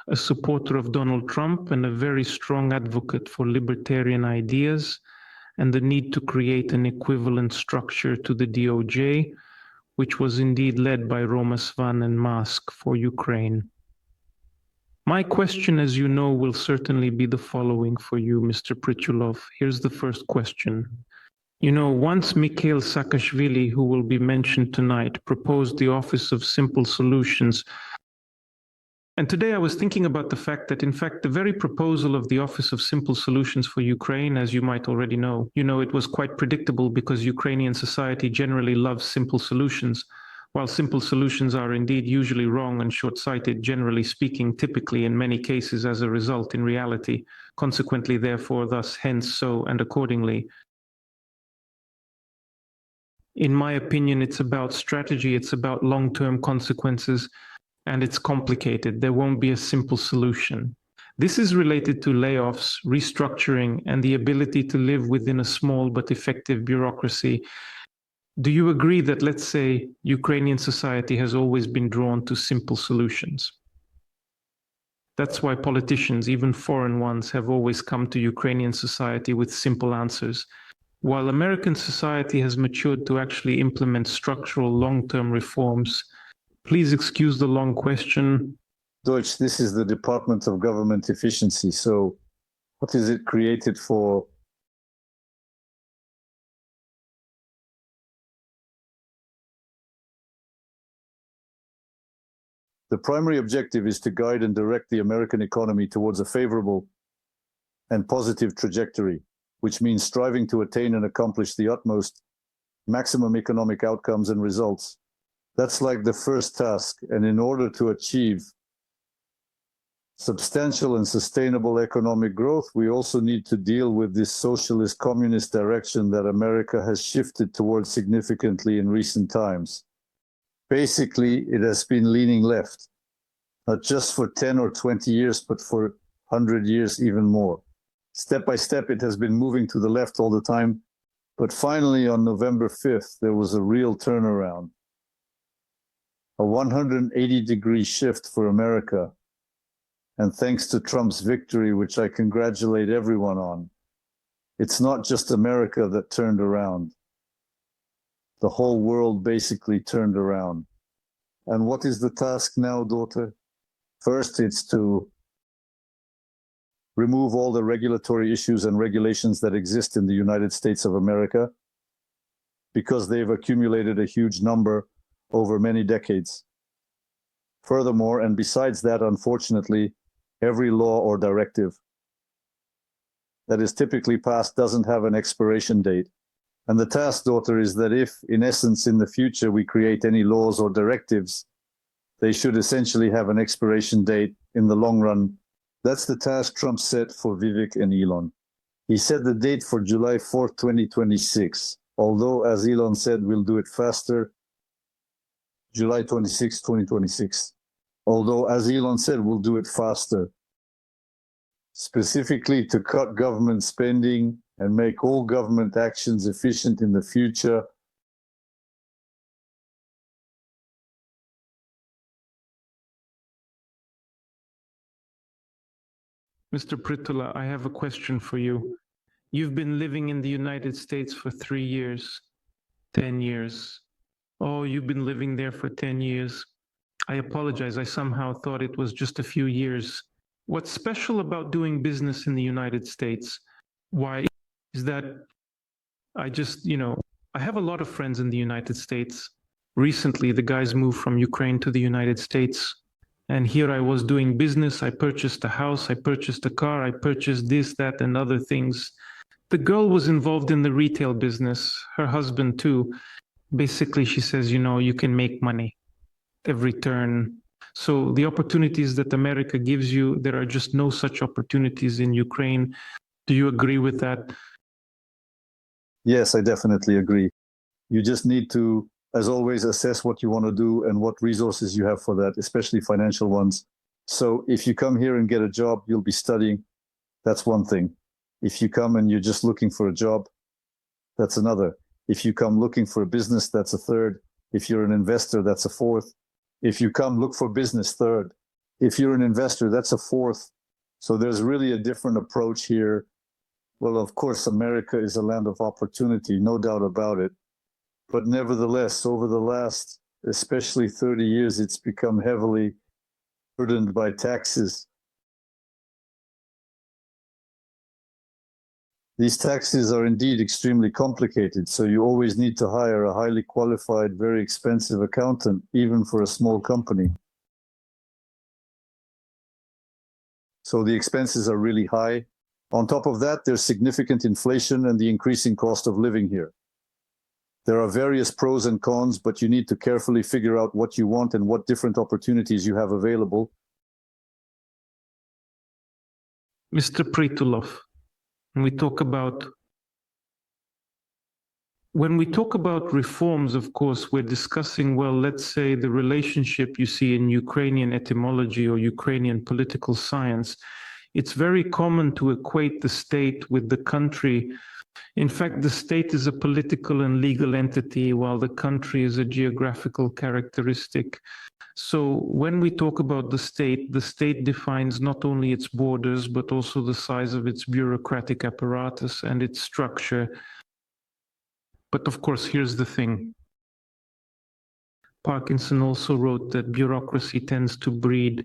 a supporter of Donald Trump and a very strong advocate for libertarian ideas and the need to create an equivalent structure to the DOJ, which was indeed led by Roma Svan and Mask for Ukraine. My question, as you know, will certainly be the following for you, Mr. Pritulov. Here's the first question. You know, once Mikhail Saakashvili, who will be mentioned tonight, proposed the Office of Simple Solutions. And today I was thinking about the fact that, in fact, the very proposal of the Office of Simple Solutions for Ukraine, as you might already know, it was quite predictable because Ukrainian society generally loves simple solutions. While simple solutions are indeed usually wrong and short-sighted, generally speaking, typically in many cases as a result in reality, consequently, therefore, thus, hence, so, and accordingly. In my opinion, it's about strategy, it's about long-term consequences, and it's complicated. There won't be a simple solution. This is related to layoffs, restructuring, and the ability to live within a small but effective bureaucracy. Do you agree that, let's say, Ukrainian society has always been drawn to simple solutions? That's why politicians, even foreign ones, have always come to Ukrainian society with simple answers. While American society has matured to actually implement structural long-term reforms. Please excuse the long question. Deutsch, this is the Department of Government Efficiency. So what is it created for? The primary objective is to guide and direct the American economy towards a favorable and positive trajectory, which means striving to attain and accomplish the utmost maximum economic outcomes and results. That's like the first task, and in order to achieve substantial and sustainable economic growth, we also need to deal with this socialist communist direction that America has shifted towards significantly in recent times. Basically, it has been leaning left, not just for 10 or 20 years, but for 100 years, even more. Step by step, it has been moving to the left all the time, but finally on November 5th, there was a real turnaround. A 180-degree shift for America. And thanks to Trump's victory, which I congratulate everyone on, it's not just America that turned around. The whole world basically turned around. And what is the task now, daughter? First, it's to remove all the regulatory issues and regulations that exist in the United States of America, because they've accumulated a huge number over many decades. Furthermore, and besides that, unfortunately, every law or directive that is typically passed doesn't have an expiration date. And the task, daughter, is that if, in essence, in the future we create any laws or directives, they should essentially have an expiration date in the long run. That's the task Trump set for Vivek and Elon. He set the date for July 4th, 2026, although, as Elon said, we'll do it faster. July 26, 2026. Although, as Elon said, we'll do it faster, specifically to cut government spending and make all government actions efficient in the future. Mr. Pritula, I have a question for you. You've been living in the United States for 3 years, 10 years. Oh, you've been living there for 10 years. I apologize. I somehow thought it was just a few years. What's special about doing business in the United States? Why is that I have a lot of friends in the United States. Recently, the guys moved from Ukraine to the United States. And here I was doing business. I purchased a house. I purchased a car. I purchased this, that, and other things. The girl was involved in the retail business. Her husband, too. Basically, she says, you can make money every turn. So the opportunities that America gives you, there are just no such opportunities in Ukraine. Do you agree with that? Yes, I definitely agree. You just need to, as always, assess what you want to do and what resources you have for that, especially financial ones. So if you come here and get a job, you'll be studying. That's one thing. If you come and you're just looking for a job, that's another. If you come looking for a business, that's a third. If you're an investor, that's a fourth. If you come look for business, third. if you're an investor, that's a fourth. So there's really a different approach here. Well, of course, America is a land of opportunity, no doubt about it. But nevertheless, over the last, especially 30 years, it's become heavily burdened by taxes. These taxes are indeed extremely complicated, so you always need to hire a highly qualified, very expensive accountant, even for a small company. So the expenses are really high. On top of that, there's significant inflation and the increasing cost of living here. There are various pros and cons, but you need to carefully figure out what you want and what different opportunities you have available. Mr. Pritulov, when we talk about reforms, of course, we're discussing, well, let's say the relationship you see in Ukrainian etymology or Ukrainian political science. It's very common to equate the state with the country. In fact, the state is a political and legal entity, while the country is a geographical characteristic. So when we talk about the state defines not only its borders, but also the size of its bureaucratic apparatus and its structure. But of course, here's the thing. Parkinson also wrote that bureaucracy tends to breed.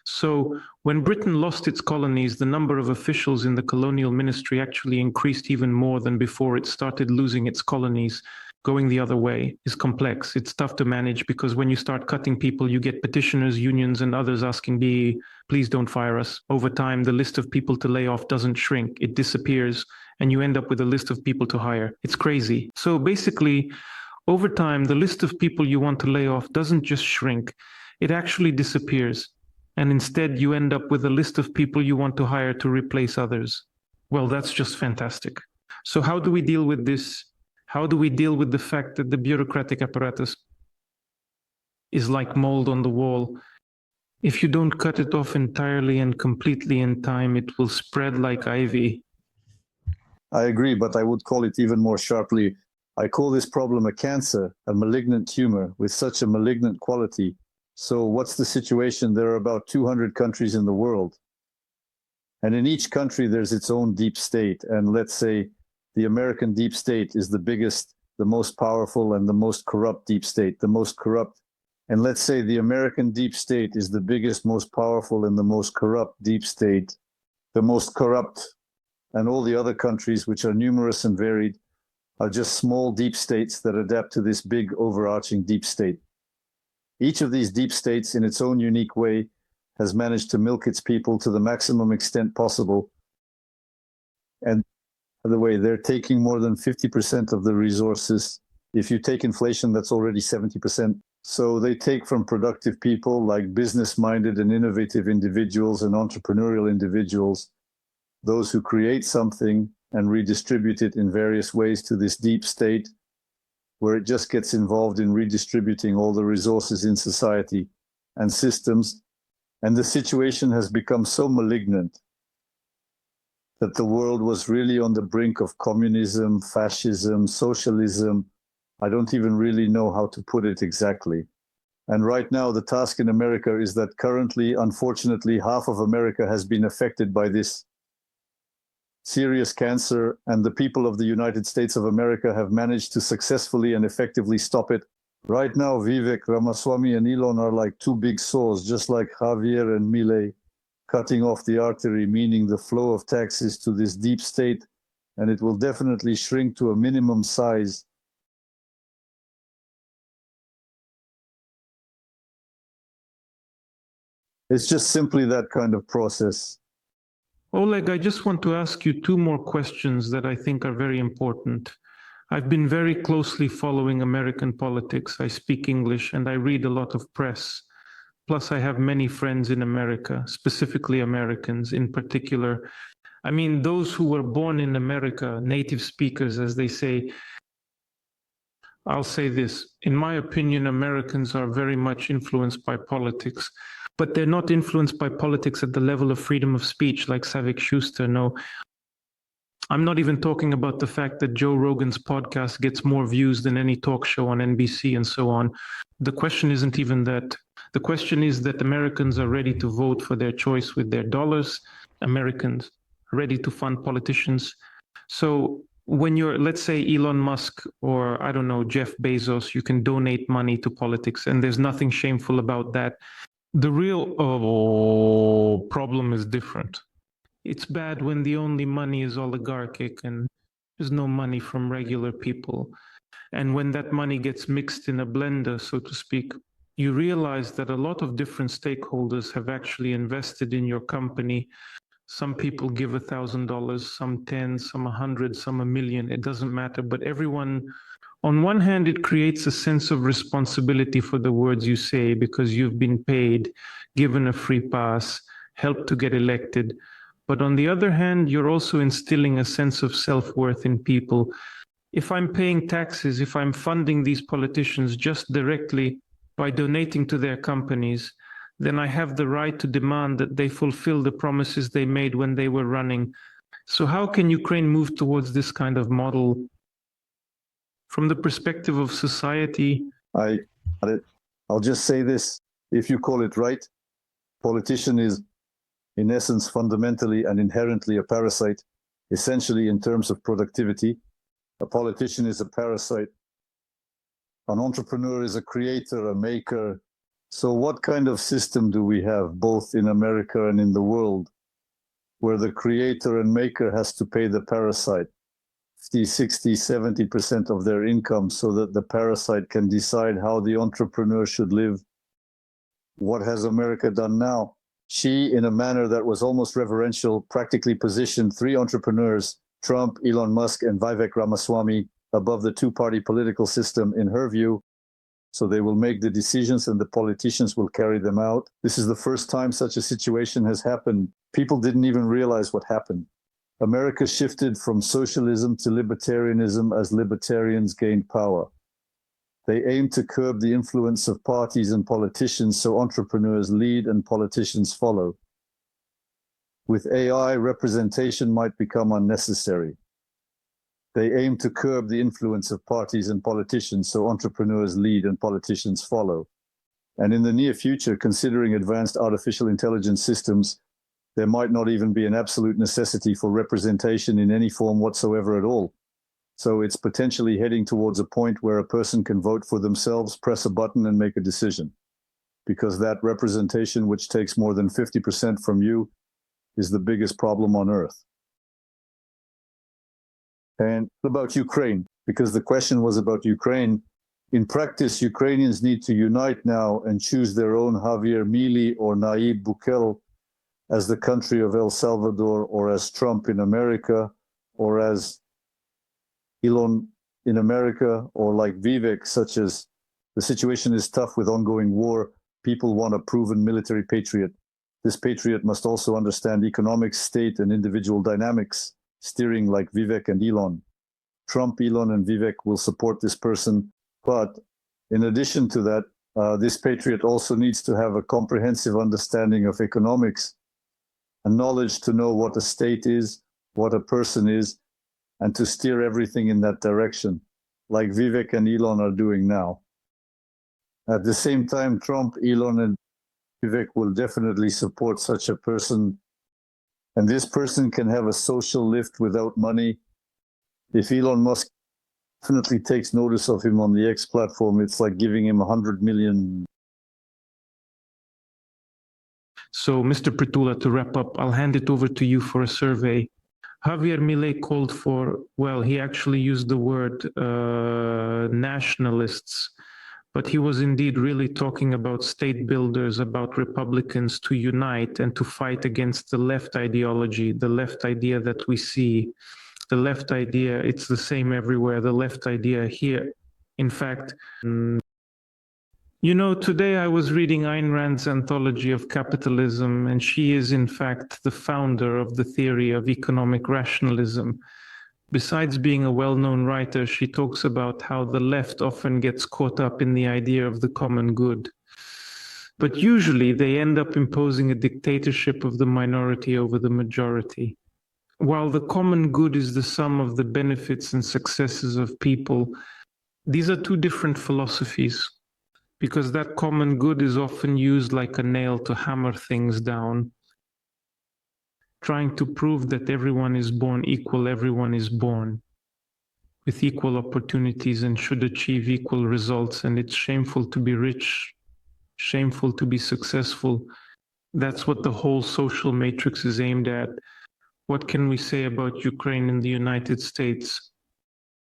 So when Britain lost its colonies, the number of officials in the colonial ministry actually increased even more than before it started losing its colonies. Going the other way is complex. It's tough to manage because when you start cutting people, you get petitioners, unions, and others asking, please don't fire us. Over time, the list of people to lay off doesn't shrink. It disappears, and you end up with a list of people to hire. It's crazy. So basically, over time, the list of people you want to lay off doesn't just shrink. It actually disappears. And instead, you end up with a list of people you want to hire to replace others. Well, that's just fantastic. So how do we deal with this? How do we deal with the fact that the bureaucratic apparatus is like mold on the wall? If you don't cut it off entirely and completely in time, it will spread like ivy. I agree, but I would call it even more sharply. I call this problem a cancer, a malignant tumor with such a malignant quality. So what's the situation? There are about 200 countries in the world. And in each country, there's its own deep state. And let's say the American deep state is the biggest, the most powerful, and the most corrupt deep state, the most corrupt. And let's say the American deep state is the biggest, most powerful, and the most corrupt deep state, the most corrupt. And all the other countries, which are numerous and varied, are just small deep states that adapt to this big overarching deep state. Each of these deep states, in its own unique way, has managed to milk its people to the maximum extent possible. And by the way, they're taking more than 50% of the resources. If you take inflation, that's already 70%. So they take from productive people like business-minded and innovative individuals and entrepreneurial individuals, those who create something and redistribute it in various ways to this deep state, where it just gets involved in redistributing all the resources in society and systems. And the situation has become so malignant that the world was really on the brink of communism, fascism, socialism. I don't even really know how to put it exactly. And right now, the task in America is that currently, unfortunately, half of America has been affected by this serious cancer, and the people of the United States of America have managed to successfully and effectively stop it. Right now, Vivek, Ramaswamy, and Elon are like two big saws, just like Javier and Milei, cutting off the artery, meaning the flow of taxes to this deep state, and it will definitely shrink to a minimum size. It's just simply that kind of process. Oleg, I just want to ask you two more questions that I think are very important. I've been very closely following American politics. I speak English and I read a lot of press. Plus, I have many friends in America, specifically Americans in particular. I mean, those who were born in America, native speakers, as they say. I'll say this, in my opinion, Americans are very much influenced by politics, but they're not influenced by politics at the level of freedom of speech like Savik Schuster. No, I'm not even talking about the fact that Joe Rogan's podcast gets more views than any talk show on NBC and so on. The question isn't even that. The question is that Americans are ready to vote for their choice with their dollars. Americans ready to fund politicians. So when you're, let's say, Elon Musk or, I don't know, Jeff Bezos, you can donate money to politics, and there's nothing shameful about that. The real problem is different. It's bad when the only money is oligarchic and there's no money from regular people. And when that money gets mixed in a blender, so to speak, you realize that a lot of different stakeholders have actually invested in your company. Some people give $1,000, some 10, some 100, some 1,000,000. It doesn't matter. But everyone, on one hand, it creates a sense of responsibility for the words you say because you've been paid, given a free pass, helped to get elected. But on the other hand, you're also instilling a sense of self-worth in people. If I'm paying taxes, if I'm funding these politicians just directly by donating to their companies, then I have the right to demand that they fulfill the promises they made when they were running. So how can Ukraine move towards this kind of model from the perspective of society? I'll just say this. If you call it right, politician is in essence fundamentally and inherently a parasite, essentially in terms of productivity. A politician is a parasite. An entrepreneur is a creator, a maker. So what kind of system do we have both in America and in the world where the creator and maker has to pay the parasite 50, 60, 70% of their income so that the parasite can decide how the entrepreneur should live? What has America done now? She, in a manner that was almost reverential, practically positioned three entrepreneurs, Trump, Elon Musk, and Vivek Ramaswamy, above the two-party political system, in her view. So they will make the decisions and the politicians will carry them out. This is the first time such a situation has happened. People didn't even realize what happened. America shifted from socialism to libertarianism as libertarians gained power. They aim to curb the influence of parties and politicians so entrepreneurs lead and politicians follow. With AI, representation might become unnecessary. They aim to curb the influence of parties and politicians so entrepreneurs lead and politicians follow. And in the near future, considering advanced artificial intelligence systems, there might not even be an absolute necessity for representation in any form whatsoever at all. So it's potentially heading towards a point where a person can vote for themselves, press a button, and make a decision. Because that representation, which takes more than 50% from you, is the biggest problem on earth. And about Ukraine, because the question was about Ukraine. In practice, Ukrainians need to unite now and choose their own Javier Milei or Nayib Bukele as the country of El Salvador, or as Trump in America, or as Elon in America, or like Vivek, such as the situation is tough with ongoing war. People want a proven military patriot. This patriot must also understand economic, state, and individual dynamics, steering like Vivek and Elon. Trump, Elon, and Vivek will support this person. But in addition to that, this patriot also needs to have a comprehensive understanding of economics and knowledge to know what a state is, what a person is, and to steer everything in that direction, like Vivek and Elon are doing now. At the same time, Trump, Elon, and Vivek will definitely support such a person. And this person can have a social lift without money. If Elon Musk definitely takes notice of him on the X platform, it's like giving him 100 million. So, Mr. Pritula, to wrap up, I'll hand it over to you for a survey. Javier Milei called for, well, he actually used the word nationalists, but he was indeed really talking about state builders, about Republicans to unite and to fight against the left ideology, the left idea that we see. The left idea, it's the same everywhere. The left idea here, in fact, you know, today I was reading Ayn Rand's Anthology of Capitalism, and she is, in fact, the founder of the theory of economic rationalism. Besides being a well-known writer, she talks about how the left often gets caught up in the idea of the common good. But usually they end up imposing a dictatorship of the minority over the majority. While the common good is the sum of the benefits and successes of people, these are two different philosophies. because that common good is often used like a nail to hammer things down, trying to prove that everyone is born equal, everyone is born with equal opportunities and should achieve equal results. And it's shameful to be rich, shameful to be successful. That's what the whole social matrix is aimed at. What can we say about Ukraine and the United States?